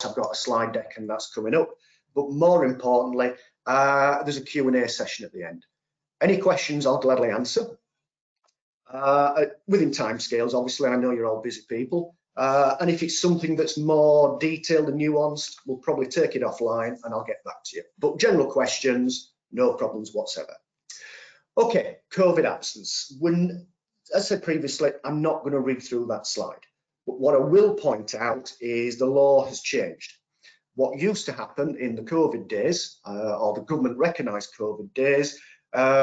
I've got a slide deck and that's coming up. But more importantly, there's a Q&A session at the end. Any questions I'll gladly answer. Within timescales, obviously, I know you're all busy people. And if it's something that's more detailed and nuanced, we'll probably take it offline and I'll get back to you. But general questions, no problems whatsoever. Okay, COVID absence. As I said previously, I'm not going to read through that slide. But what I will point out is the law has changed. What used to happen in the COVID days, or the government recognised COVID days,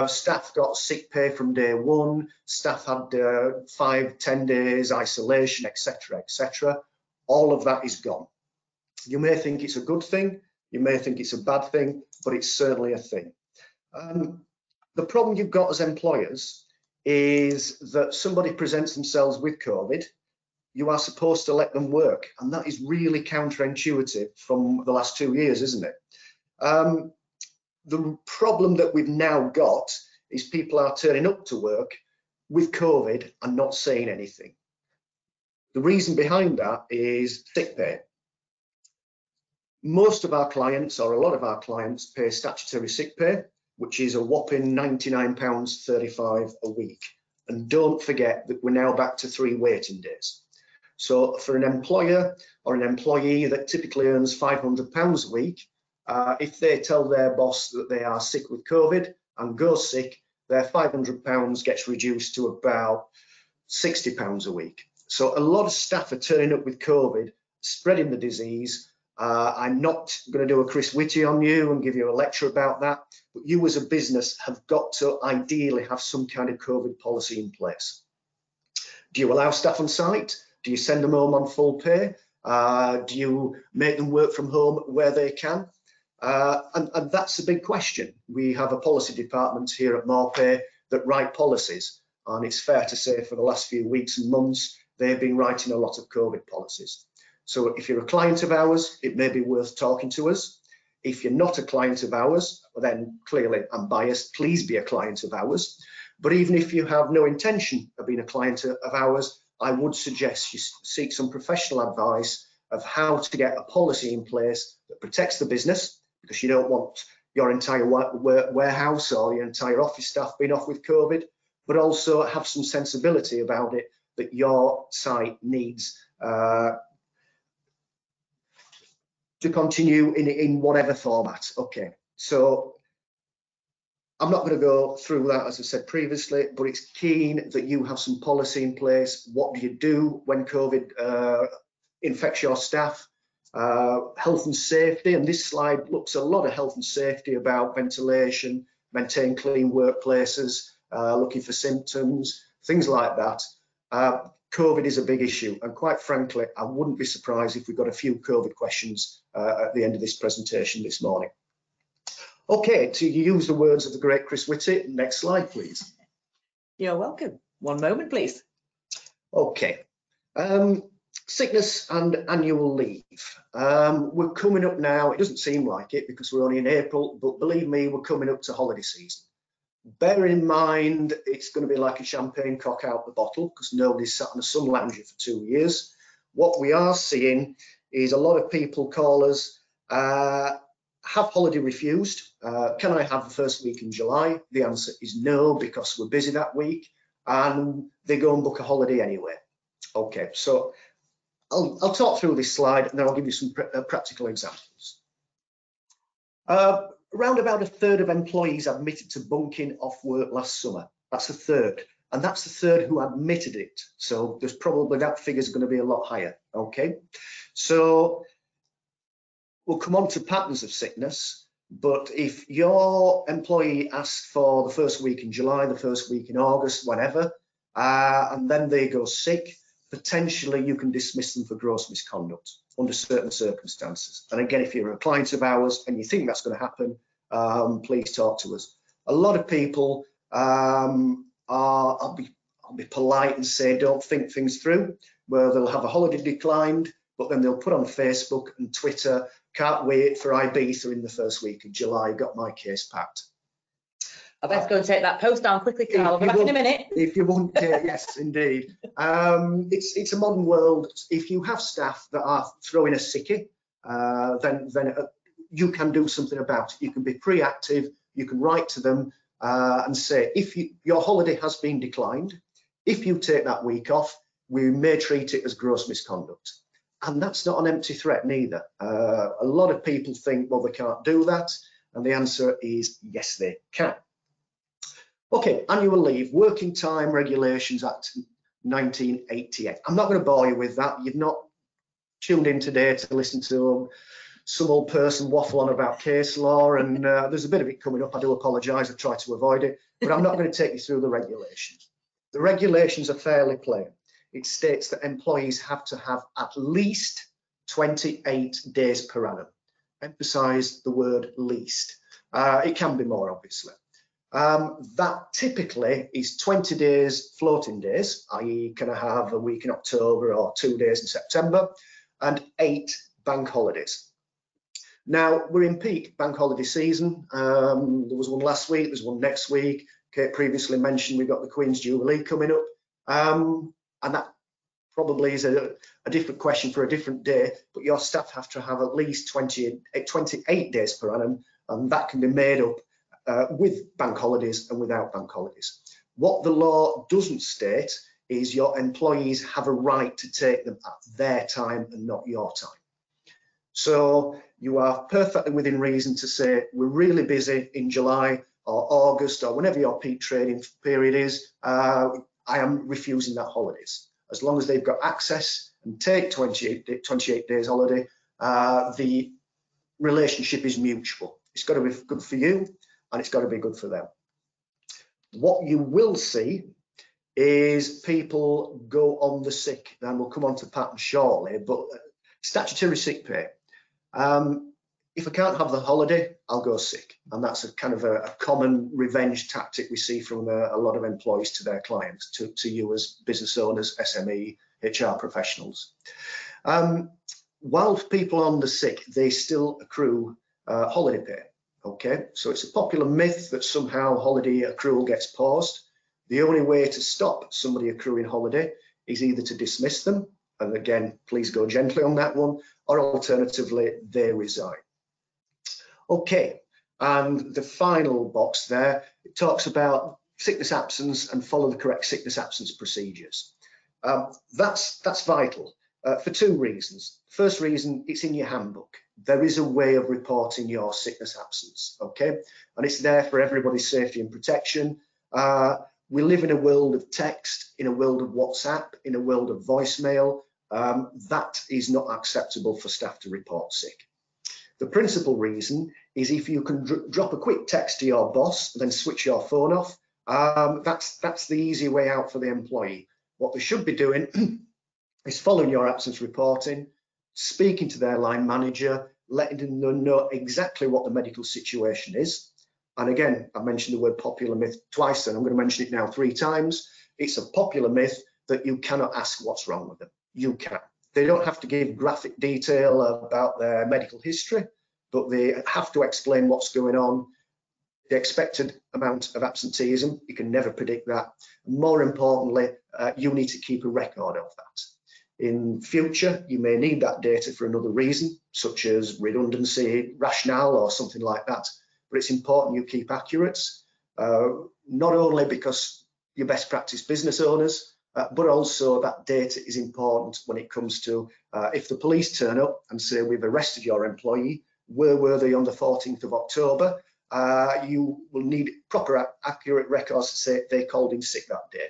staff got sick pay from day one, staff had 5-10 days isolation, etc., etc. All of that is gone. You may think it's a good thing, you may think it's a bad thing, but it's certainly a thing. The problem you've got as employers is that somebody presents themselves with COVID, you are supposed to let them work, and that is really counterintuitive from the last 2 years, isn't it? The problem that we've now got is people are turning up to work with COVID and not saying anything. The reason behind that is sick pay. Most of our clients, or a lot of our clients, pay statutory sick pay, which is a whopping £99.35 a week. And don't forget that we're now back to 3 waiting days. So for an employer or an employee that typically earns £500 a week, if they tell their boss that they are sick with COVID and go sick, their £500 gets reduced to about £60 a week. So a lot of staff are turning up with COVID, spreading the disease. I'm not going to do a Chris Whitty on you and give you a lecture about that, but you as a business have got to ideally have some kind of COVID policy in place. Do you allow staff on site? Do you send them home on full pay? Do you make them work from home where they can? And that's a big question. We have a policy department here at Morpay that write policies, and it's fair to say for the last few weeks and months, they've been writing a lot of COVID policies. So if you're a client of ours, it may be worth talking to us. If you're not a client of ours, well, then clearly I'm biased, please be a client of ours. But even if you have no intention of being a client of ours, I would suggest you seek some professional advice of how to get a policy in place that protects the business, because you don't want your entire warehouse or your entire office staff being off with COVID, but also have some sensibility about it that your site needs to continue in whatever format. Okay, so I'm not going to go through that, as I said previously, but it's keen that you have some policy in place. What do you do when COVID infects your staff? Health and safety, and this slide looks a lot of health and safety about ventilation, maintain clean workplaces, looking for symptoms, things like that. COVID is a big issue, and quite frankly, I wouldn't be surprised if we got a few COVID questions at the end of this presentation this morning. Okay, to use the words of the great Chris Whitty, next slide, please. You're welcome. One moment, please. Okay. Sickness and annual leave. We're coming up now, it doesn't seem like it because we're only in April, but believe me, we're coming up to holiday season. Bear in mind, it's going to be like a champagne cock out the bottle because nobody's sat on a sun lounger for 2 years. What we are seeing is a lot of people call us, have holiday refused. Can I have the first week in July? The answer is no, because we're busy that week, and they go and book a holiday anyway. Okay, so I'll talk through this slide and then I'll give you some practical examples. Around about a third of employees admitted to bunking off work last summer. That's a third, and that's the third who admitted it. So there's probably that figure's going to be a lot higher. Okay, so we'll come on to patterns of sickness, but if your employee asks for the first week in July, the first week in August, whatever, and then they go sick, potentially you can dismiss them for gross misconduct under certain circumstances. And again, if you're a client of ours and you think that's going to happen, please talk to us. A lot of people, I'll be polite and say don't think things through, where they'll have a holiday declined, but then they'll put on Facebook and Twitter, can't wait for Ibiza in the first week of July, got my case packed. I best go and take that post down quickly, Carl. I'll be back in a minute. If you won't, yes, indeed. It's a modern world. If you have staff that are throwing a sickie, then you can do something about it. You can be pre-active, you can write to them and say, if your holiday has been declined, if you take that week off, we may treat it as gross misconduct. And that's not an empty threat neither. A lot of people think, well, they can't do that. And the answer is yes, they can. Okay, annual leave, Working Time Regulations Act 1988. I'm not going to bore you with that. You've not tuned in today to listen to some old person waffle on about case law, and there's a bit of it coming up. I do apologise, I try to avoid it, but I'm not going to take you through the regulations. The regulations are fairly clear. It states that employees have to have at least 28 days per annum. Emphasise the word least. It can be more, obviously. That typically is 20 days floating days, i.e. can I have a week in October or 2 days in September, and 8 bank holidays. Now, we're in peak bank holiday season. There was one last week, there's one next week. Kate previously mentioned we've got the Queen's Jubilee coming up. And that probably is a different question for a different day, but your staff have to have at least 28 days per annum, and that can be made up with bank holidays and without bank holidays. What the law doesn't state is your employees have a right to take them at their time and not your time. So you are perfectly within reason to say, we're really busy in July or August or whenever your peak trading period is, I am refusing that holidays. As long as they've got access and take 28 days holiday, the relationship is mutual. It's got to be good for you and it's got to be good for them. What you will see is people go on the sick, and we'll come on to pattern shortly, but statutory sick pay. If I can't have the holiday, I'll go sick. And that's a kind of a common revenge tactic we see from a lot of employees to their clients, to you as business owners, SME, HR professionals. While people are on the sick, they still accrue holiday pay. Okay, so it's a popular myth that somehow holiday accrual gets paused. The only way to stop somebody accruing holiday is either to dismiss them, and again, please go gently on that one, or alternatively, they resign. Okay, and the final box there, it talks about sickness absence and follow the correct sickness absence procedures. That's vital for 2 reasons. First reason, it's in your handbook. There is a way of reporting your sickness absence, okay? And it's there for everybody's safety and protection. We live in a world of text, in a world of WhatsApp, in a world of voicemail. That is not acceptable for staff to report sick. The principal reason is if you can drop a quick text to your boss and then switch your phone off, that's the easy way out for the employee. What they should be doing is following your absence reporting, speaking to their line manager, letting them know exactly what the medical situation is. And again, I mentioned the word popular myth twice, and I'm going to mention it now 3 times. It's a popular myth that you cannot ask what's wrong with them. You can. They don't have to give graphic detail about their medical history, but they have to explain what's going on, the expected amount of absenteeism. You can never predict that. More importantly, you need to keep a record of that. In future, you may need that data for another reason, such as redundancy, rationale, or something like that. But it's important you keep accurate, not only because you're best practice business owners, but also that data is important when it comes to if the police turn up and say we've arrested your employee, where were they on the 14th of October? You will need proper accurate records to say they called in sick that day.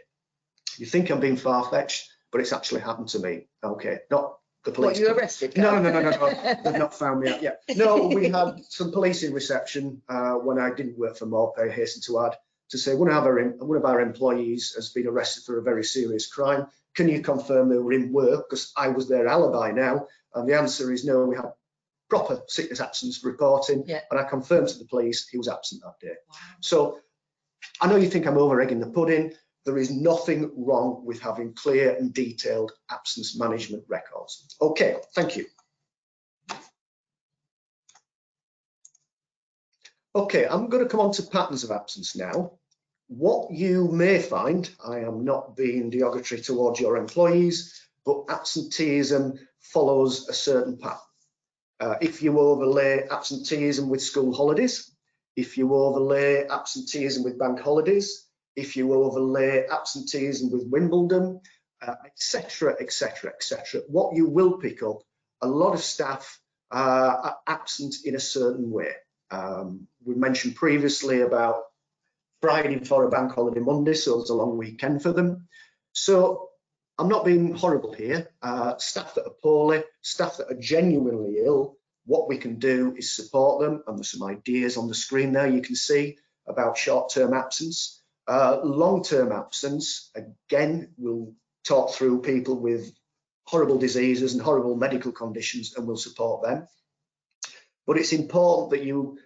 You think I'm being far-fetched, but it's actually happened to me. Okay, not the police. What, you arrested? No. They've not found me out yet. No, we had some police in reception when I didn't work for Morpay, I hasten to add, to say one of our employees has been arrested for a very serious crime. Can you confirm they were in work? Because I was their alibi now. And the answer is no, we had proper sickness absence reporting. Yeah. And I confirmed to the police he was absent that day. Wow. So I know you think I'm over egging the pudding. There is nothing wrong with having clear and detailed absence management records. Okay, thank you. Okay, I'm going to come on to patterns of absence now. What you may find, I am not being derogatory towards your employees, but absenteeism follows a certain pattern. If you overlay absenteeism with school holidays, if you overlay absenteeism with bank holidays, if you overlay absenteeism with Wimbledon, etc., etc., etc., what you will pick up, a lot of staff are absent in a certain way. We mentioned previously about Friday for a bank holiday Monday, so it's a long weekend for them. So I'm not being horrible here. Staff that are poorly, staff that are genuinely ill, what we can do is support them, and there's some ideas on the screen there you can see about short-term absence. Long-term absence, again, we'll talk through people with horrible diseases and horrible medical conditions, and we'll support them. But it's important that you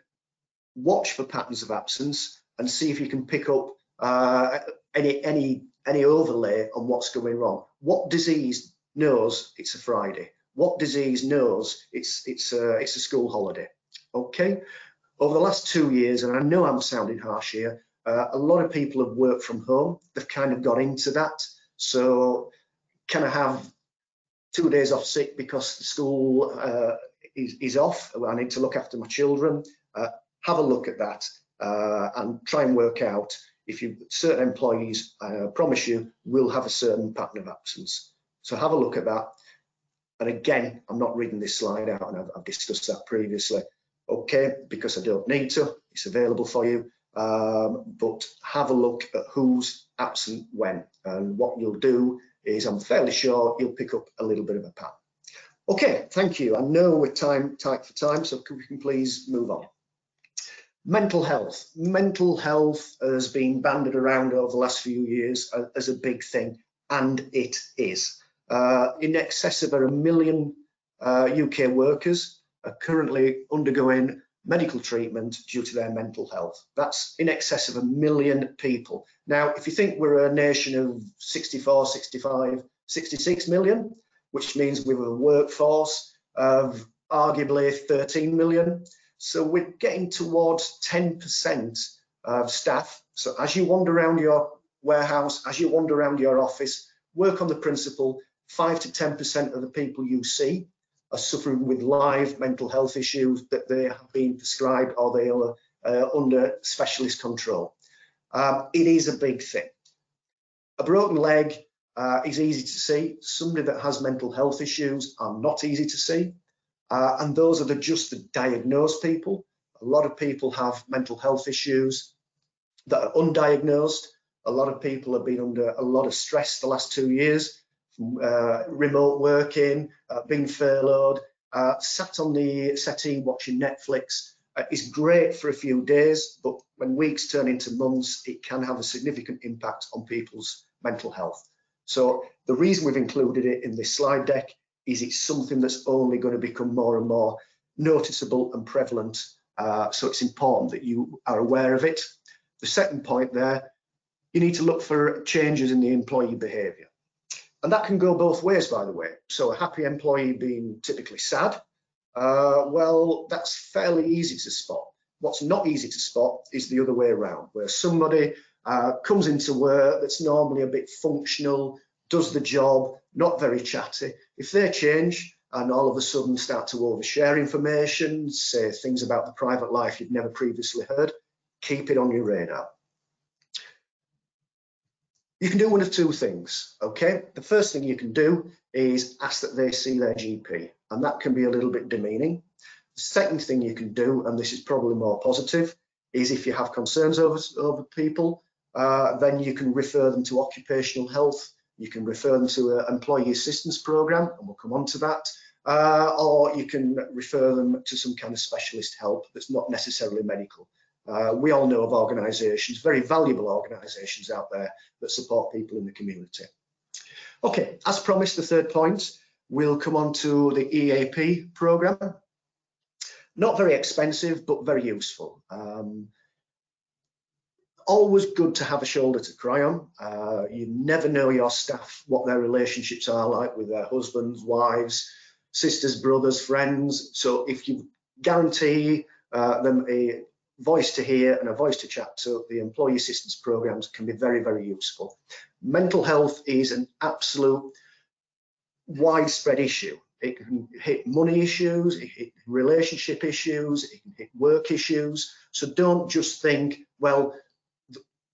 watch for patterns of absence and see if you can pick up any overlay on what's going wrong. What disease knows it's a Friday? What disease knows it's a school holiday? Okay. Over the last 2 years, and I know I'm sounding harsh here, a lot of people have worked from home. They've kind of got into that. So can I have 2 days off sick because the school is off? I need to look after my children. Have a look at that and try and work out if certain employees, I promise you, will have a certain pattern of absence. So have a look at that. And again, I'm not reading this slide out, and I've discussed that previously. Okay, because I don't need to, it's available for you. But have a look at who's absent when, and what you'll do is, I'm fairly sure you'll pick up a little bit of a pattern. Okay, thank you. I know we're tight for time, so we can please move on. Mental health. Mental health has been bandied around over the last few years as a big thing, and it is. In excess of 1 million UK workers are currently undergoing medical treatment due to their mental health. That's in excess of 1 million people. Now, if you think we're a nation of 64, 65, 66 million, which means we have a workforce of arguably 13 million. So we're getting towards 10% of staff. So as you wander around your warehouse, as you wander around your office, work on the principle 5 to 10% of the people you see are suffering with live mental health issues that they have been prescribed or they are under specialist control. It is a big thing. A broken leg is easy to see. Somebody that has mental health issues are not easy to see. And those are just the diagnosed people. A lot of people have mental health issues that are undiagnosed. A lot of people have been under a lot of stress the last 2 years, remote working, being furloughed, sat on the settee watching Netflix. Is great for a few days, but when weeks turn into months, it can have a significant impact on people's mental health. So the reason we've included it in this slide deck is it's something that's only going to become more and more noticeable and prevalent. So it's important that you are aware of it. The second point there, you need to look for changes in the employee behaviour. And that can go both ways, by the way. So a happy employee being typically sad, well, that's fairly easy to spot. What's not easy to spot is the other way around, where somebody comes into work that's normally a bit functional, does the job, not very chatty. If they change and all of a sudden start to overshare information, say things about the private life you've never previously heard, keep it on your radar. You can do one of two things, okay? The first thing you can do is ask that they see their GP, and that can be a little bit demeaning. The second thing you can do, and this is probably more positive, is if you have concerns over people, then you can refer them to occupational health. You can refer them to an employee assistance program, and we'll come on to that, or you can refer them to some kind of specialist help that's not necessarily medical. We all know of organisations, very valuable organisations out there that support people in the community. Okay, as promised, the third point, we'll come on to the EAP programme. Not very expensive, but very useful. Always good to have a shoulder to cry on. You never know your staff, what their relationships are like with their husbands, wives, sisters, brothers, friends. So if you guarantee them a voice to hear and a voice to chat to, the employee assistance programs can be very, very useful. Mental health is an absolute widespread issue. it can hit money issues, it can hit relationship issues, it can hit work issues. So don't just think, well,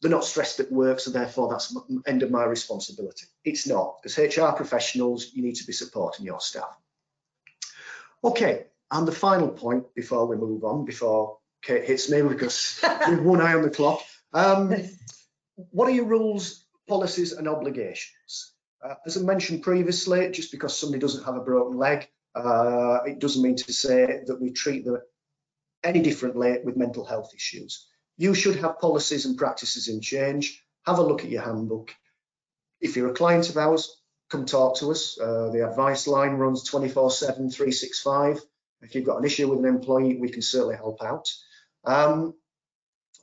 they're not stressed at work, so therefore that's the end of my responsibility. It's not. As HR professionals, you need to be supporting your staff. Okay, and the final point before we move on, before Kate hits me because with one eye on the clock, what are your rules, policies and obligations? As I mentioned previously, just because somebody doesn't have a broken leg, it doesn't mean to say that we treat them any differently with mental health issues. You should have policies and practices in change. Have a look at your handbook. If you're a client of ours, come talk to us. The advice line runs 24/7, 365. If you've got an issue with an employee, we can certainly help out. And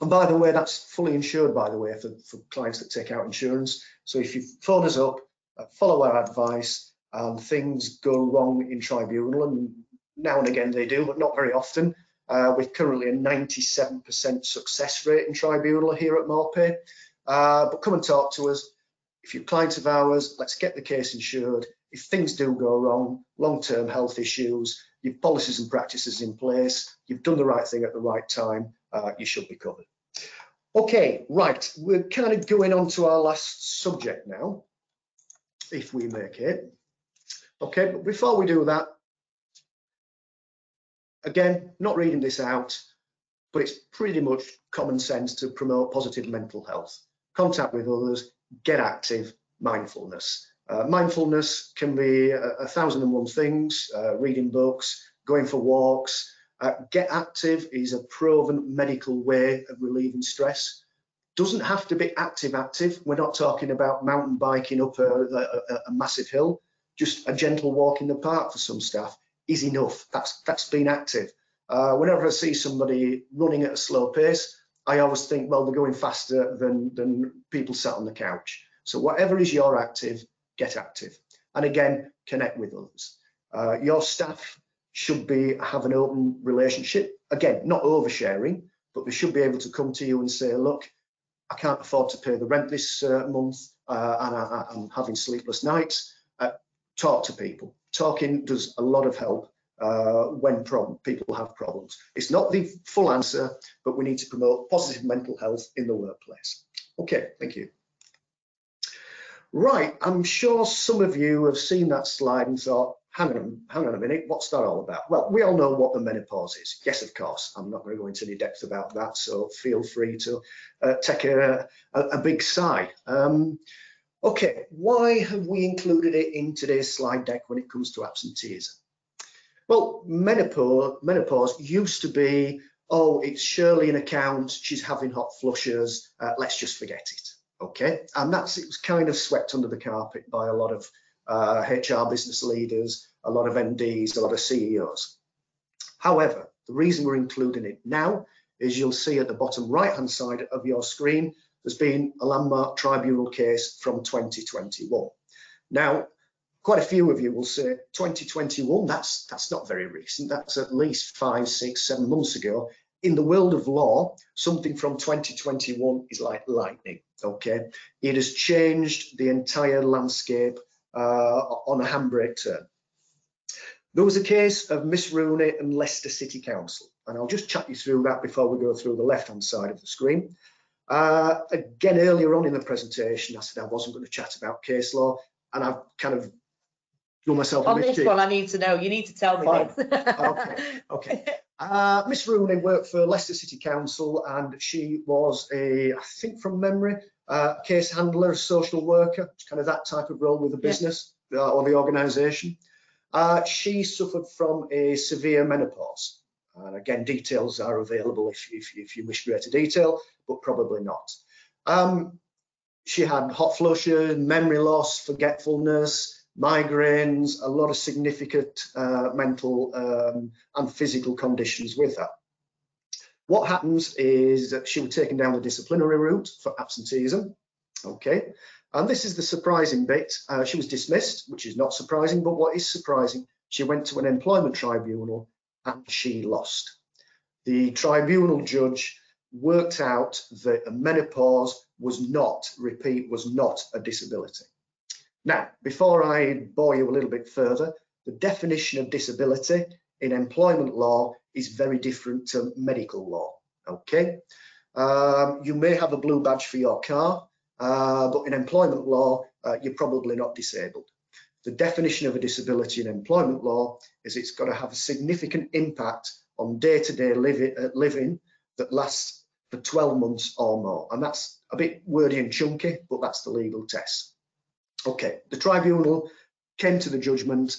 by the way, that's fully insured, by the way, for clients that take out insurance. So if you phone us up, follow our advice, and things go wrong in tribunal, and now and again they do, but not very often. We're currently a 97% success rate in tribunal here at Morpay. But come and talk to us. If you're clients of ours, let's get the case insured. If things do go wrong, long-term health issues, you've policies and practices in place, you've done the right thing at the right time, you should be covered. Okay, right, we're kind of going on to our last subject now, if we make it. Okay, but before we do that, again, not reading this out, but it's pretty much common sense to promote positive mental health. Contact with others, get active, mindfulness. Mindfulness can be 1,001 things, reading books, going for walks. Get active is a proven medical way of relieving stress. Doesn't have to be active. We're not talking about mountain biking up a massive hill. Just a gentle walk in the park for some staff is enough. That's being active. Whenever I see somebody running at a slow pace, I always think, well, they're going faster than people sat on the couch. So whatever is your active, get active. And again, connect with others. Your staff should have an open relationship. Again, not oversharing, but they should be able to come to you and say, look, I can't afford to pay the rent this month, and I'm having sleepless nights. Talk to people. Talking does a lot of help when people have problems. It's not the full answer, but we need to promote positive mental health in the workplace. Okay, thank you. Right, I'm sure some of you have seen that slide and thought, hang on a minute, what's that all about? Well, we all know what the menopause is. Yes, of course, I'm not going to go into any depth about that, so feel free to take a big sigh. Okay, why have we included it in today's slide deck when it comes to absenteeism? Well, menopause used to be, oh, it's Shirley in accounts, she's having hot flushes, let's just forget it. Okay, and it was kind of swept under the carpet by a lot of HR business leaders, a lot of MDs, a lot of CEOs. However, the reason we're including it now is you'll see at the bottom right-hand side of your screen, there's been a landmark tribunal case from 2021. Now, quite a few of you will say 2021, that's not very recent, that's at least 5, 6, 7 months ago. In the world of law, something from 2021 is like lightning, okay? It has changed the entire landscape on a handbrake turn. There was a case of Miss Rooney and Leicester City Council, and I'll just chat you through that before we go through the left-hand side of the screen. Again, earlier on in the presentation, I said I wasn't going to chat about case law, and I've kind of done myself a on this one. I need to know. You need to tell me this. Okay. Miss Rooney worked for Leicester City Council, and she was I think from memory, case handler, a social worker, kind of that type of role with the business or the organisation. She suffered from a severe menopause. And again, details are available if you wish greater detail, but probably not. She had hot flushes, memory loss, forgetfulness, migraines, a lot of significant mental and physical conditions with her. What happens is that she was taken down the disciplinary route for absenteeism. Okay, and this is the surprising bit. She was dismissed, which is not surprising, but what is surprising, she went to an employment tribunal and she lost. The tribunal judge worked out that a menopause was not a disability. Now, before I bore you a little bit further, the definition of disability in employment law is very different to medical law. Okay, you may have a blue badge for your car, but in employment law, you're probably not disabled. The definition of a disability in employment law is it's got to have a significant impact on day-to-day living that lasts for 12 months or more. And that's a bit wordy and chunky, but that's the legal test. Okay, the tribunal came to the judgment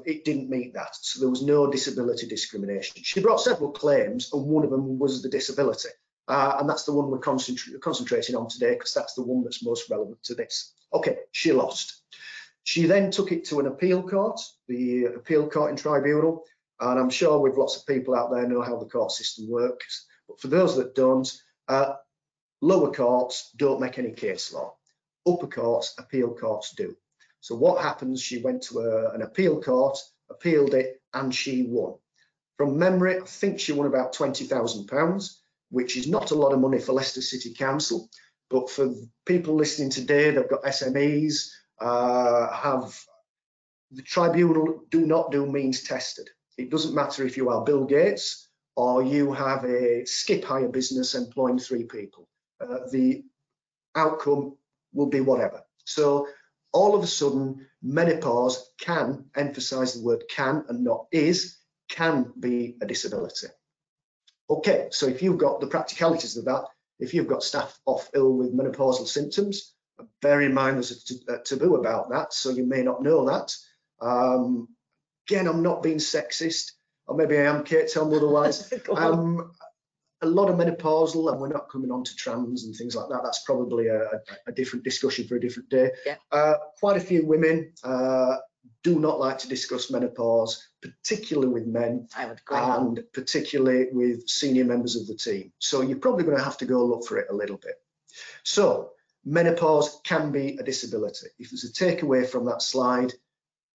it didn't meet that, so there was no disability discrimination. She brought several claims, and one of them was the disability. And that's the one we're concentrating on today, because that's the one that's most relevant to this. Okay, she lost. She then took it to an appeal court, the appeal court in tribunal, and I'm sure with lots of people out there know how the court system works. But for those that don't, lower courts don't make any case law. Upper courts, appeal courts do. So what happens, she went to an appeal court, appealed it, and she won. From memory, I think she won about £20,000, which is not a lot of money for Leicester City Council, but for people listening today, they've got SMEs, have the tribunal do not do means tested. It doesn't matter if you are Bill Gates or you have a skip hire business employing 3 people. The outcome will be whatever. So all of a sudden, menopause can, emphasize the word can and not is, can be a disability. Okay, so if you've got the practicalities of that, if you've got staff off ill with menopausal symptoms, bear in mind there's a taboo about that, so you may not know that. Again, I'm not being sexist, or maybe I am, Kate, tell me otherwise. A lot of menopausal, and we're not coming on to trans and things like that, that's probably a different discussion for a different day. Yeah. Quite a few women do not like to discuss menopause, particularly with men, I would agree, and particularly with senior members of the team. So you're probably going to have to go look for it a little bit. So menopause can be a disability. If there's a takeaway from that slide,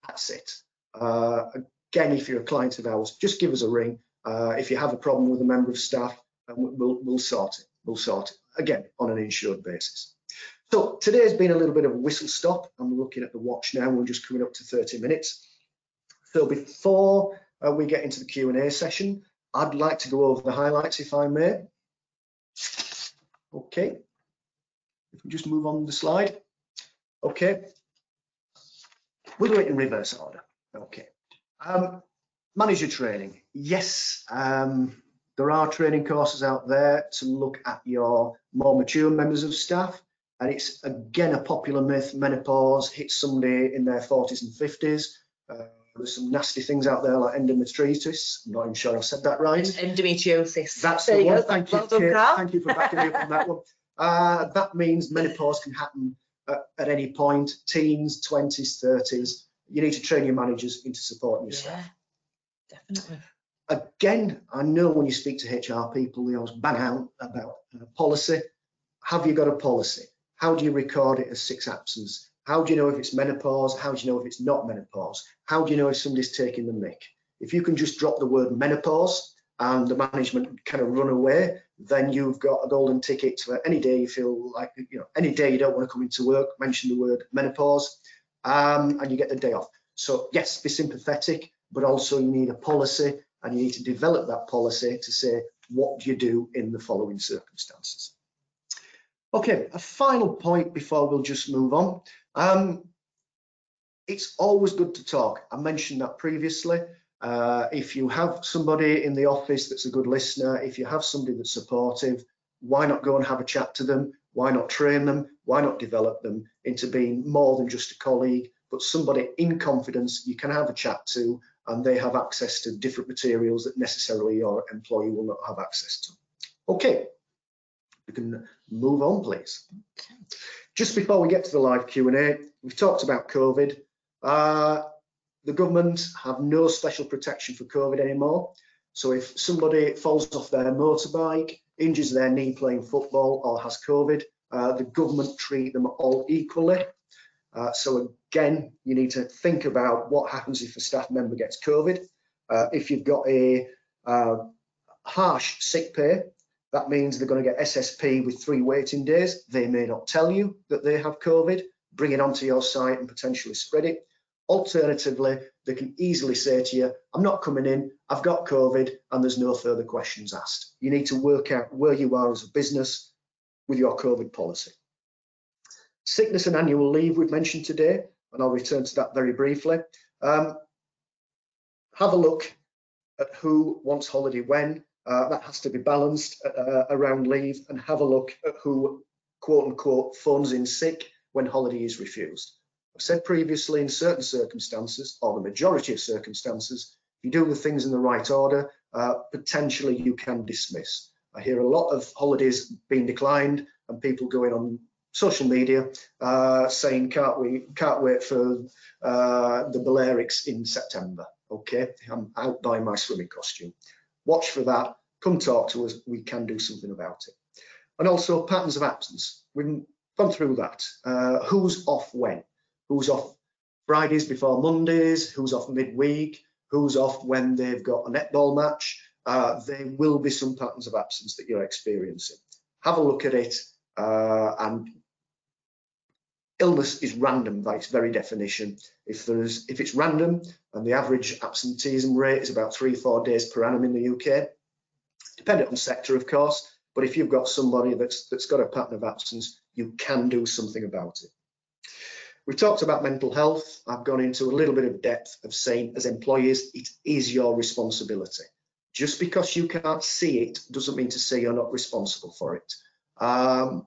that's it. Again, if you're a client of ours, just give us a ring. If you have a problem with a member of staff, we'll sort it. We'll sort it, again, on an insured basis. So today's been a little bit of a whistle stop. I'm looking at the watch now. We're just coming up to 30 minutes. So before we get into the Q&A session, I'd like to go over the highlights, if I may. Okay. If we just move on the slide. Okay. We'll do it in reverse order. Okay. Manager training. Yes, there are training courses out there to look at your more mature members of staff. And it's, again, a popular myth. Menopause hits somebody in their 40s and 50s. There's some nasty things out there like endometritis. I'm not even sure I said that right. Endometriosis. That's the one. Thank you, Kate. Thank you for backing me up on that one. That means menopause can happen at any point, teens, 20s, 30s. You need to train your managers into supporting your staff. Yeah, definitely. Again, I know when you speak to HR people, they always bang out about policy. Have you got a policy? How do you record it as 6 absence? How do you know if it's menopause? How do you know if it's not menopause? How do you know if somebody's taking the mick? If you can just drop the word menopause and the management kind of run away, then you've got a golden ticket for any day you feel like, any day you don't want to come into work, mention the word menopause, and you get the day off. So yes, be sympathetic, but also you need a policy, and you need to develop that policy to say, what do you do in the following circumstances? Okay, a final point before we'll just move on. It's always good to talk. I mentioned that previously. If you have somebody in the office that's a good listener, if you have somebody that's supportive, why not go and have a chat to them? Why not train them? Why not develop them into being more than just a colleague, but somebody in confidence you can have a chat to, and they have access to different materials that necessarily your employee will not have access to. Okay, we can move on, please. Just before we get to the live Q&A, we've talked about COVID. The government have no special protection for COVID anymore. So if somebody falls off their motorbike, injures their knee playing football, or has COVID, the government treat them all equally. So again, you need to think about what happens if a staff member gets COVID. If you've got a harsh sick pay, that means they're going to get SSP with 3 waiting days. They may not tell you that they have COVID, bring it onto your site and potentially spread it. Alternatively, they can easily say to you, I'm not coming in, I've got COVID, and there's no further questions asked. You need to work out where you are as a business with your COVID policy. Sickness and annual leave we've mentioned today, and I'll return to that very briefly. Have a look at who wants holiday when. That has to be balanced around leave, and have a look at who, quote unquote, phones in sick when holiday is refused. I've said previously, in certain circumstances, or the majority of circumstances, if you do the things in the right order, potentially you can dismiss. I hear a lot of holidays being declined and people going on social media saying can't wait for the Balearics in September. Okay, I'm out buying my swimming costume. Watch for that. Come talk to us. We can do something about it. And also patterns of absence. We've gone through that. Who's off when? Who's off Fridays before Mondays? Who's off midweek? Who's off when they've got a netball match? There will be some patterns of absence that you're experiencing. Have a look at it. And illness is random by its very definition. If it's random and the average absenteeism rate is about 3-4 days per annum in the UK, dependent on sector, of course, but if you've got somebody that's got a pattern of absence, you can do something about it. We've talked about mental health. I've gone into a little bit of depth of saying, as employers, it is your responsibility. Just because you can't see it doesn't mean to say you're not responsible for it. 1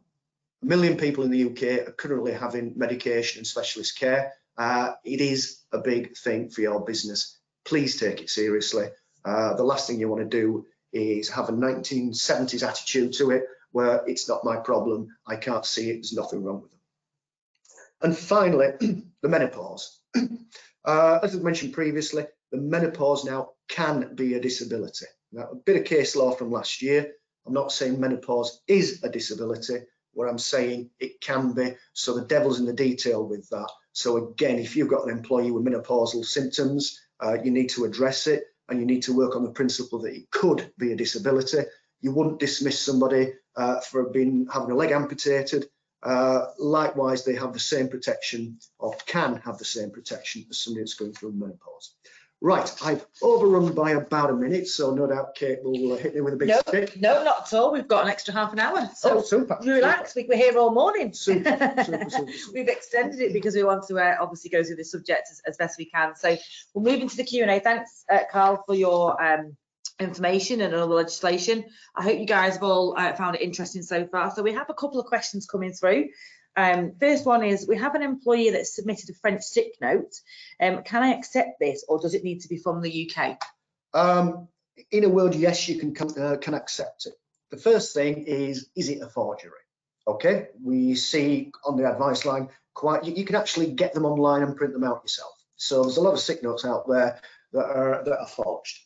million people in the UK are currently having medication and specialist care. It is a big thing for your business. Please take it seriously. The last thing you want to do is have a 1970s attitude to it, where it's not my problem, I can't see it, there's nothing wrong with them. And finally, the menopause. As I mentioned previously, the menopause now can be a disability. Now, a bit of case law from last year. I'm not saying menopause is a disability. What I'm saying, it can be. So the devil's in the detail with that. So again, if you've got an employee with menopausal symptoms, you need to address it, and you need to work on the principle that it could be a disability. You wouldn't dismiss somebody for having a leg amputated. Likewise, they have the same protection, or can have the same protection, as somebody that's going through menopause. Right, I've overrun by about a minute, so no doubt Kate will hit me with a big stick. No, not at all. We've got an extra half an hour. So super. Relax, super. We're here all morning. Super. We've extended it because we want to obviously go through the subject as best we can. So we'll move into the Q&A. Thanks, Carl, for your information and all the legislation. I hope you guys have all found it interesting so far. So we have a couple of questions coming through. First one is, we have an employee that submitted a French sick note. Can I accept this, or does it need to be from the UK? In a word, yes, you can accept it. The first thing is it a forgery? Okay, we see on the advice line, you can actually get them online and print them out yourself. So there's a lot of sick notes out there that are forged.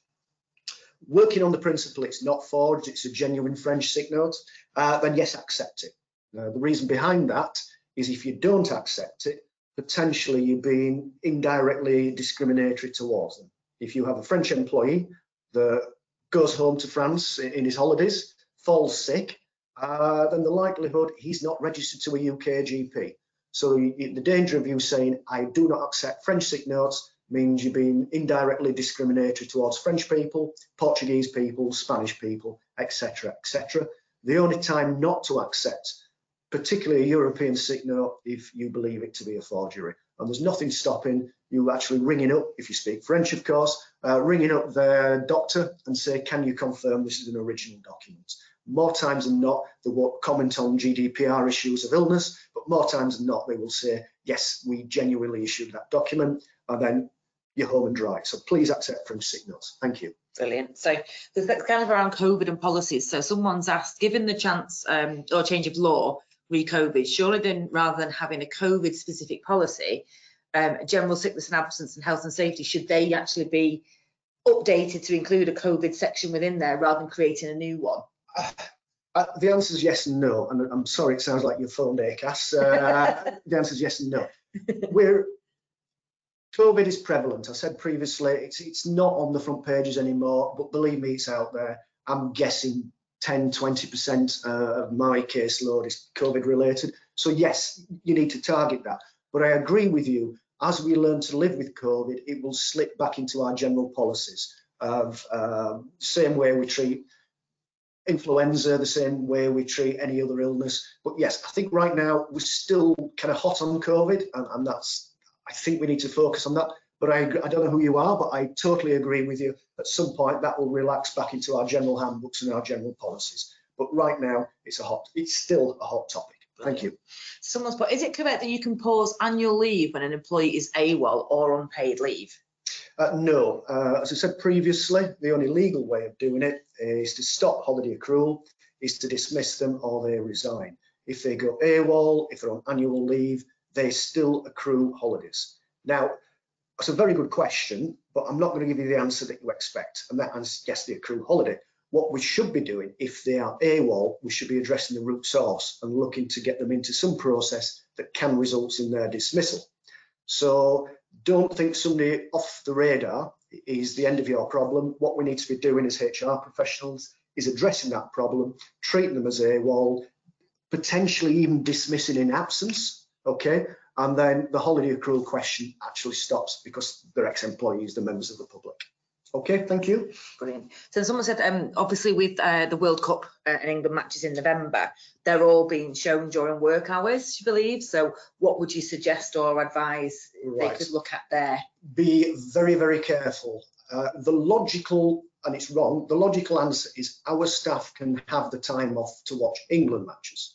Working on the principle it's not forged, it's a genuine French sick note, then yes, accept it. The reason behind that is if you don't accept it, potentially you're being indirectly discriminatory towards them. If you have a French employee that goes home to France in his holidays, falls sick, then the likelihood he's not registered to a UK GP. So the danger of you saying, I do not accept French sick notes, means you're being indirectly discriminatory towards French people, Portuguese people, Spanish people, etc., etc. The only time not to accept, particularly a European sick note, if you believe it to be a forgery. And there's nothing stopping you actually ringing up, if you speak French, of course, ringing up their doctor and say, can you confirm this is an original document? More times than not, they won't comment on GDPR issues of illness, but more times than not, they will say, yes, we genuinely issued that document, and then you're home and dry. So please accept French sick notes. Thank you. Brilliant. So there's kind of around COVID and policies. So someone's asked, given the chance or change of law, re-COVID, surely then rather than having a COVID specific policy, general sickness and absence and health and safety, should they actually be updated to include a COVID section within there rather than creating a new one? The answer is yes and no. And I'm sorry, it sounds like your phone day, Cass. The answer is yes and no. COVID is prevalent. I said previously, it's not on the front pages anymore, but believe me, it's out there. I'm guessing 10–20% of my caseload is COVID related. So yes, you need to target that. But I agree with you as we learn to live with COVID, it will slip back into our general policies of same way we treat influenza, the same way we treat any other illness. But yes, I think right now we're still kind of hot on COVID, and I think we need to focus on that. But I don't know who you are, but I totally agree with you. At some point, that will relax back into our general handbooks and our general policies. But right now, it's still a hot topic. Thank you. Someone's put, is it correct that you can pause annual leave when an employee is AWOL or unpaid leave? No, as I said previously, the only legal way of doing it is to stop holiday accrual, is to dismiss them or they resign. If they go AWOL, if they're on annual leave, they still accrue holidays. Now, that's a very good question, but I'm not going to give you the answer that you expect. And that answer, yes, they accrue holiday. What we should be doing, if they are AWOL, we should be addressing the root source and looking to get them into some process that can result in their dismissal. So don't think somebody off the radar is the end of your problem. What we need to be doing as HR professionals is addressing that problem, treating them as AWOL, potentially even dismissing in absence, okay? And then the holiday accrual question actually stops because they're ex-employees, they're members of the public. Okay, thank you. Brilliant. So someone said, obviously with the World Cup and England matches in November, they're all being shown during work hours, you believe. So what would you suggest or advise they could look at there? Be very, very careful. The logical, and it's wrong, the logical answer is our staff can have the time off to watch England matches.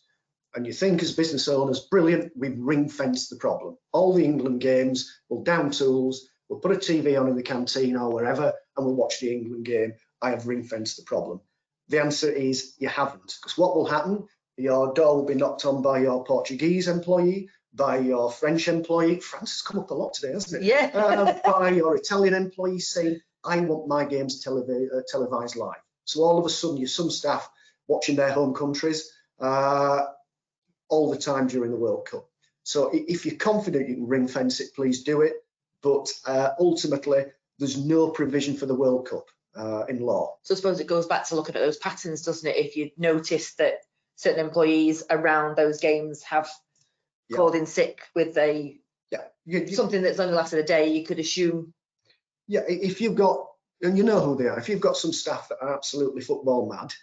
And you think as business owners, brilliant, we've ring-fenced the problem. All the England games, we'll down tools, we'll put a TV on in the canteen or wherever, and we'll watch the England game. I have ring-fenced the problem. The answer is you haven't, because what will happen, your door will be knocked on by your Portuguese employee, by your French employee. France has come up a lot today, hasn't it? Yeah. By your Italian employee saying, I want my games televised live. So all of a sudden, you're some staff watching their home countries all the time during the World Cup. So if you're confident you can ring fence it, please do it. But ultimately, there's no provision for the World Cup in law. So I suppose it goes back to looking at those patterns, doesn't it? If you notice that certain employees around those games have called in sick with something that's only lasted a day, you could assume. Yeah, if you've got, and you know who they are, if you've got some staff that are absolutely football mad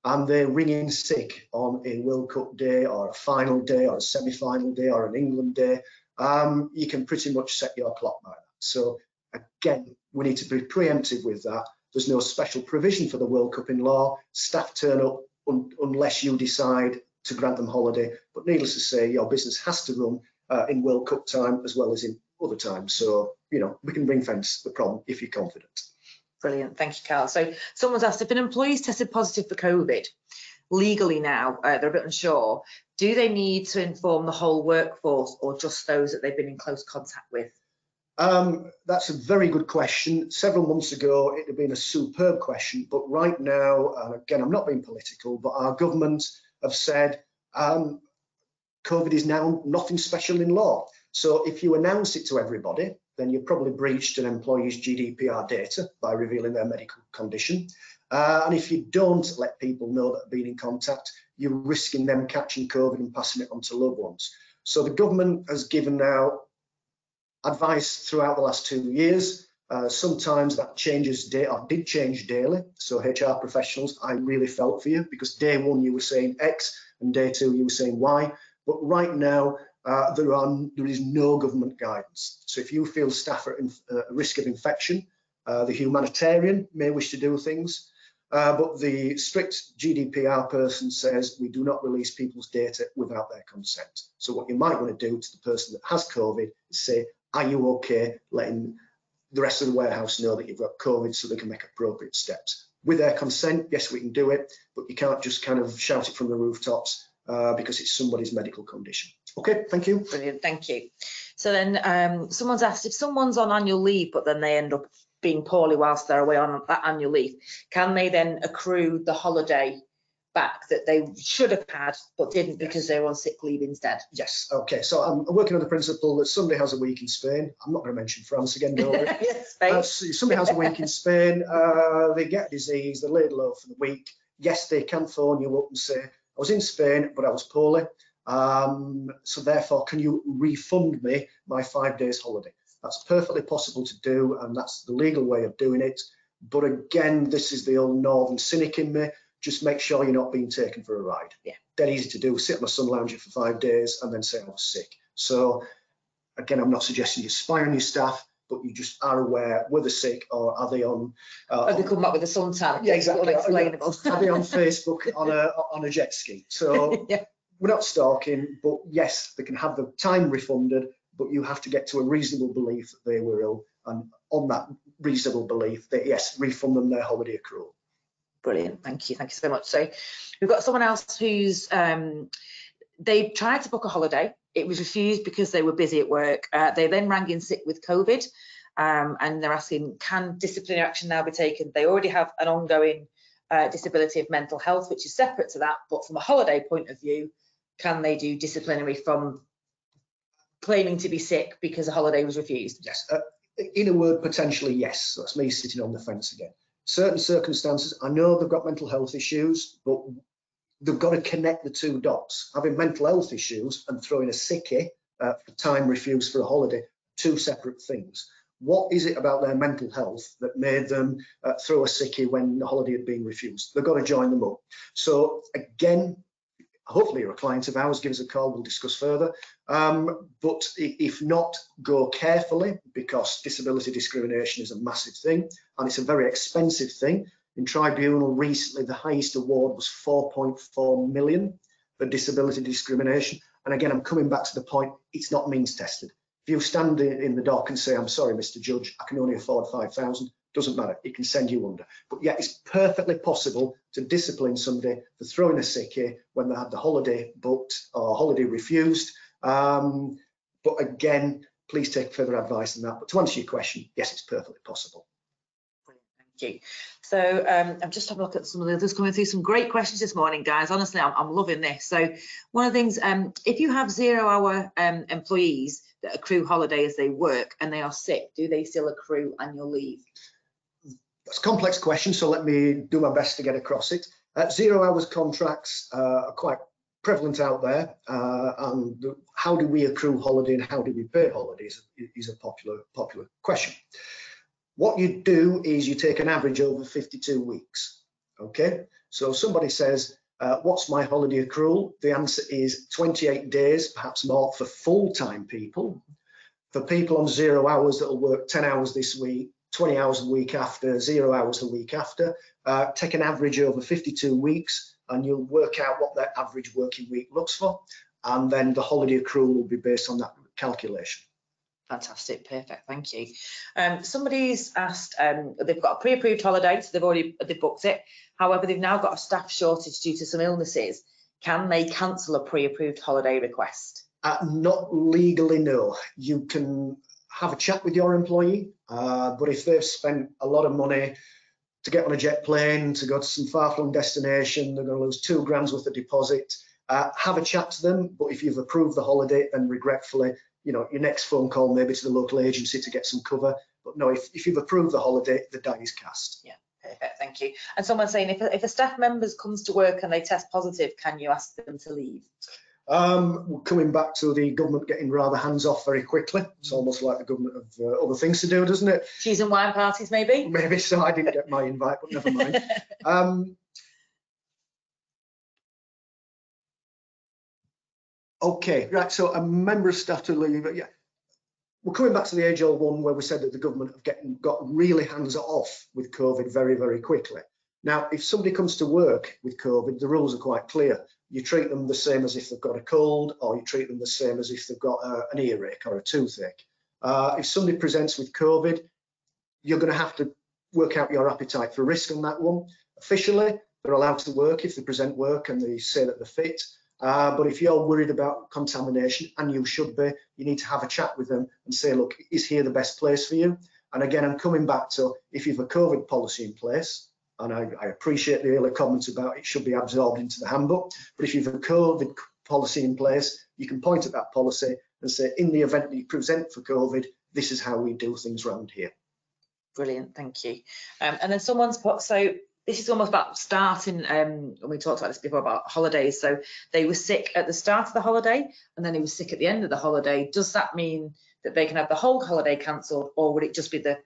and they're ringing sick on a World Cup day or a final day or a semi-final day or an England day, you can pretty much set your clock by that. So again, we need to be preemptive with that. There's no special provision for the World Cup in law. Staff turn up unless you decide to grant them holiday. But needless to say, your business has to run in World Cup time as well as in other times. So, you know, we can ring fence the problem if you're confident. Brilliant, thank you, Carl. So someone's asked, if an employee's tested positive for COVID, legally now, they're a bit unsure, do they need to inform the whole workforce or just those that they've been in close contact with? That's a very good question. Several months ago, it had been a superb question, but right now, and again, I'm not being political, but our government have said COVID is now nothing special in law. So if you announce it to everybody, then you've probably breached an employee's GDPR data by revealing their medical condition. And if you don't let people know that have been in contact, you're risking them catching COVID and passing it on to loved ones. So the government has given now advice throughout the last 2 years. Sometimes that changes or did change daily. So HR professionals, I really felt for you because day one you were saying X and day two you were saying Y. But right now there is no government guidance. So if you feel staff are at risk of infection, the humanitarian may wish to do things, but the strict GDPR person says we do not release people's data without their consent. So what you might want to do to the person that has COVID is say, are you okay, letting the rest of the warehouse know that you've got COVID so they can make appropriate steps. With their consent, yes, we can do it, but you can't just kind of shout it from the rooftops because it's somebody's medical condition. Okay, thank you. Brilliant, thank you. So then someone's asked, if someone's on annual leave, but then they end up being poorly whilst they're away on that annual leave, can they then accrue the holiday back that they should have had but didn't because they were on sick leave instead? Yes, okay, so I'm working on the principle that somebody has a week in Spain. I'm not going to mention France again, no. Yes, somebody has a week in Spain, they get a disease, they're laid low for the week. Yes, they can phone you up and say, I was in Spain, but I was poorly. So therefore, can you refund me my 5 days holiday? That's perfectly possible to do, and that's the legal way of doing it. But again, this is the old northern cynic in me. Just make sure you're not being taken for a ride. Yeah. Dead easy to do. Sit on a sun lounger for 5 days and then say I was sick. So again, I'm not suggesting you spy on your staff, but you just are aware, were they sick or are they on? Or they come back with a suntan. Yeah, exactly. Unexplainable. Are they on Facebook on a jet ski? So Yeah. We're not stalking, but yes, they can have the time refunded, but you have to get to a reasonable belief that they were ill, and on that reasonable belief that yes, refund them their holiday accrual. Brilliant, thank you so much. So we've got someone else who's they tried to book a holiday. It was refused because they were busy at work. They then rang in sick with COVID, and they're asking, can disciplinary action now be taken? They already have an ongoing disability of mental health, which is separate to that, but from a holiday point of view, can they do disciplinary from claiming to be sick because a holiday was refused? Yes, in a word, potentially yes. That's me sitting on the fence again. Certain circumstances, I know they've got mental health issues, but they've got to connect the two dots. Having mental health issues and throwing a sickie for time refused for a holiday, two separate things. What is it about their mental health that made them throw a sickie when the holiday had been refused? They've got to join them up. So again, hopefully you're a client of ours, give us a call, we'll discuss further. But if not, go carefully, because disability discrimination is a massive thing and it's a very expensive thing. In tribunal recently, the highest award was 4.4 million for disability discrimination. And again, I'm coming back to the point, it's not means tested. If you stand in the dock and say, I'm sorry, Mr. Judge, I can only afford 5,000, doesn't matter, it can send you under. But yeah, it's perfectly possible to discipline somebody for throwing a sickie when they had the holiday booked or holiday refused. But again, please take further advice on that. But to answer your question, yes, it's perfectly possible. Thank you. So I'm just having a look at some of the others coming through. Some great questions this morning, guys. Honestly, I'm loving this. So one of the things, if you have 0-hour employees that accrue holiday as they work and they are sick, do they still accrue annual leave? That's a complex question, so let me do my best to get across it. 0 hours contracts are quite prevalent out there, and how do we accrue holiday and how do we pay holidays is a popular question. What you do is you take an average over 52 weeks. Okay, so somebody says, what's my holiday accrual? The answer is 28 days, perhaps more, for full-time people. For people on 0 hours that'll work 10 hours this week, 20 hours a week after, 0 hours a week after, take an average over 52 weeks and you'll work out what that average working week looks for, and then the holiday accrual will be based on that calculation. Fantastic, perfect, thank you. Somebody's asked, they've got a pre-approved holiday, so they've booked it. However, they've now got a staff shortage due to some illnesses. Can they cancel a pre-approved holiday request? Not legally, no. You can have a chat with your employee, but if they've spent a lot of money to get on a jet plane, to go to some far-flung destination, they're going to lose £2,000 worth of deposit, have a chat to them. But if you've approved the holiday, then regretfully, you know, your next phone call maybe to the local agency to get some cover. But no, if you've approved the holiday, the die is cast. Yeah, perfect, thank you. And someone's saying, if a staff member comes to work and they test positive, can you ask them to leave? We're coming back to the government getting rather hands-off very quickly. It's almost like the government have other things to do, doesn't it? Cheese and wine parties, maybe? Maybe so. I didn't get my invite, but never mind. Okay, right, so a member of staff to leave, yeah. We're coming back to the age-old one where we said that the government have got really hands-off with COVID very, very quickly. Now, if somebody comes to work with COVID, the rules are quite clear. You treat them the same as if they've got a cold, or you treat them the same as if they've got an earache or a toothache. If somebody presents with COVID, you're going to have to work out your appetite for risk on that one. Officially, they're allowed to work if they present work and they say that they're fit. But if you're worried about contamination, and you should be, you need to have a chat with them and say, look, is here the best place for you? And again, I'm coming back to, if you have a COVID policy in place, and I appreciate the earlier comments about it should be absorbed into the handbook, but if you have a COVID policy in place, you can point at that policy and say, in the event that you present for COVID, this is how we do things around here. Brilliant, thank you. And then someone's put, so this is almost about starting, and we talked about this before about holidays. So they were sick at the start of the holiday and then they were sick at the end of the holiday. Does that mean that they can have the whole holiday cancelled, or would it just be the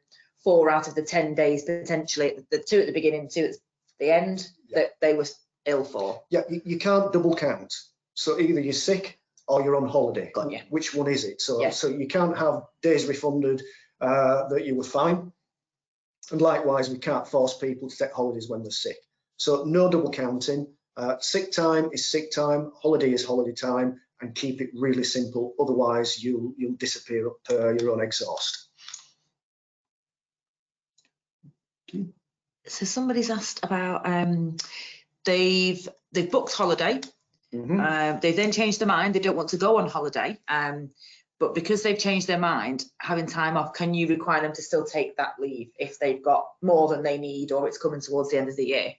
4 out of the 10 days potentially, the 2 at the beginning, 2 at the end, that they were ill for? Yeah, you can't double count. So either you're sick or you're on holiday. Got you. Which one is it? So, Yeah. so you can't have days refunded that you were fine. And likewise, we can't force people to take holidays when they're sick. So no double counting. Sick time is sick time, holiday is holiday time, and keep it really simple. Otherwise, you'll disappear up your own exhaust. So somebody's asked about they've booked holiday. They've then changed their mind. They don't want to go on holiday. But because they've changed their mind, having time off, can you require them to still take that leave if they've got more than they need, or it's coming towards the end of the year?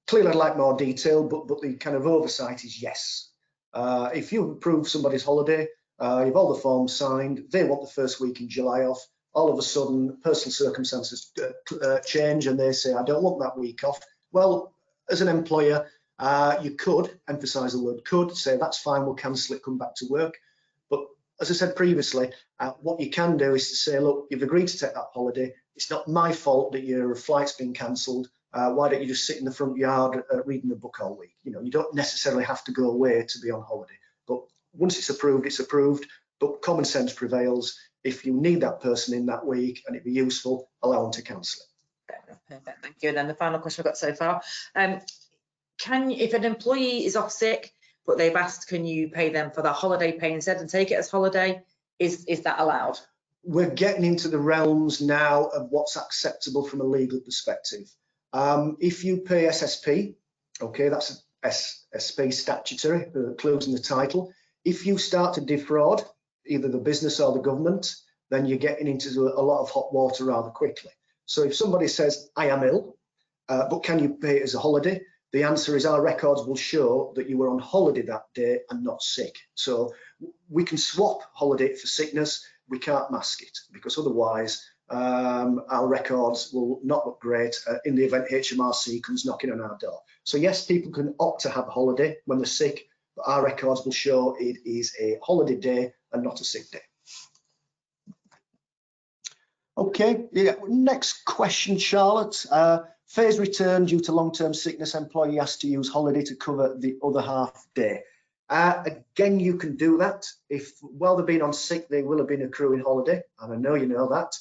Clearly, I'd like more detail, but the kind of oversight is yes. If you approve somebody's holiday, you've all the forms signed, they want the first week in July off, all of a sudden personal circumstances change and they say, I don't want that week off. Well, as an employer, you could, emphasise the word could, say that's fine, we'll cancel it, come back to work. But as I said previously, what you can do is to say, look, you've agreed to take that holiday. It's not my fault that your flight's been cancelled. Why don't you just sit in the front yard reading the book all week? You know, you don't necessarily have to go away to be on holiday. But once it's approved, it's approved. But common sense prevails. If you need that person in that week and it'd be useful, allow them to cancel it. Perfect, thank you. And then the final question we've got so far. If an employee is off sick, but they've asked, can you pay them for the holiday pay instead and take it as holiday? Is that allowed? We're getting into the realms now of what's acceptable from a legal perspective. If you pay SSP, okay, that's SSP statutory, includes in the title. If you start to defraud either the business or the government, then you're getting into a lot of hot water rather quickly. So if somebody says, I am ill, but can you pay it as a holiday? The answer is our records will show that you were on holiday that day and not sick. So we can swap holiday for sickness. We can't mask it because otherwise our records will not look great in the event HMRC comes knocking on our door. So yes, people can opt to have a holiday when they're sick, but our records will show it is a holiday day and not a sick day. Okay, yeah. Next question, Charlotte. Phase return due to long-term sickness, employee has to use holiday to cover the other half day. Again, you can do that. If while they've been on sick, they will have been accruing holiday, and I know you know that.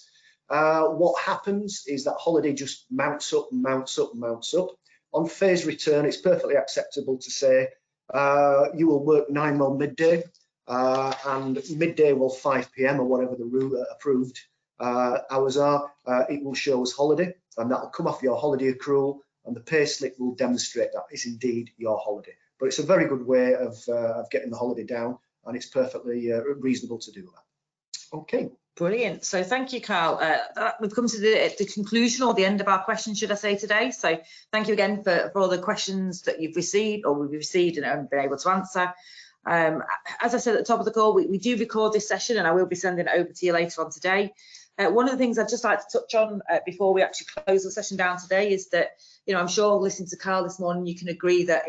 What happens is that holiday just mounts up and mounts up and mounts up. On phase return, it's perfectly acceptable to say you will work 9 more midday, and midday will 5 p.m. or whatever the rule approved hours are. It will show as holiday, and that will come off your holiday accrual, and the pay slip will demonstrate that is indeed your holiday. But it's a very good way of getting the holiday down, and it's perfectly reasonable to do that. Okay. Brilliant. So thank you, Carl. We've come to the conclusion or the end of our questions, should I say, today. So thank you again for all the questions that you've received or we've received and been able to answer. As I said at the top of the call, we do record this session and I will be sending it over to you later on today. One of the things I'd just like to touch on before we actually close the session down today is that, I'm sure listening to Carl this morning, you can agree that,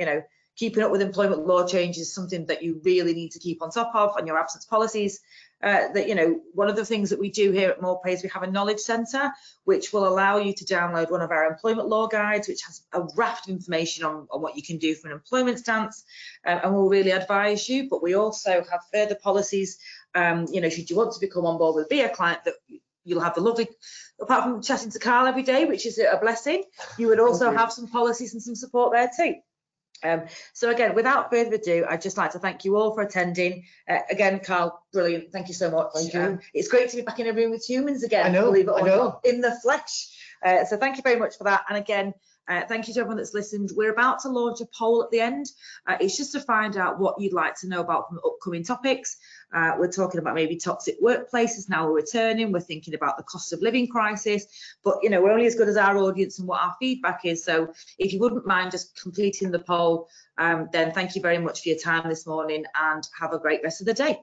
keeping up with employment law changes is something that you really need to keep on top of on your absence policies. One of the things that we do here at Menopause, we have a knowledge centre, which will allow you to download one of our employment law guides, which has a raft of information on what you can do from an employment stance, and will really advise you. But we also have further policies, should you want to become on board with Be a Client, that you'll have the lovely, apart from chatting to Carl every day, which is a blessing, you would also have some policies and some support there too. So again, without further ado, I'd just like to thank you all for attending. Again, Carl, brilliant. Thank you so much. Thank you. It's great to be back in a room with humans again. I know, believe it or not, in the flesh. So thank you very much for that. And again, thank you to everyone that's listened. We're about to launch a poll at the end. It's just to find out what you'd like to know about from upcoming topics. We're talking about maybe toxic workplaces now we're returning. We're thinking about the cost of living crisis, but we're only as good as our audience and what our feedback is. So if you wouldn't mind just completing the poll, then thank you very much for your time this morning and have a great rest of the day.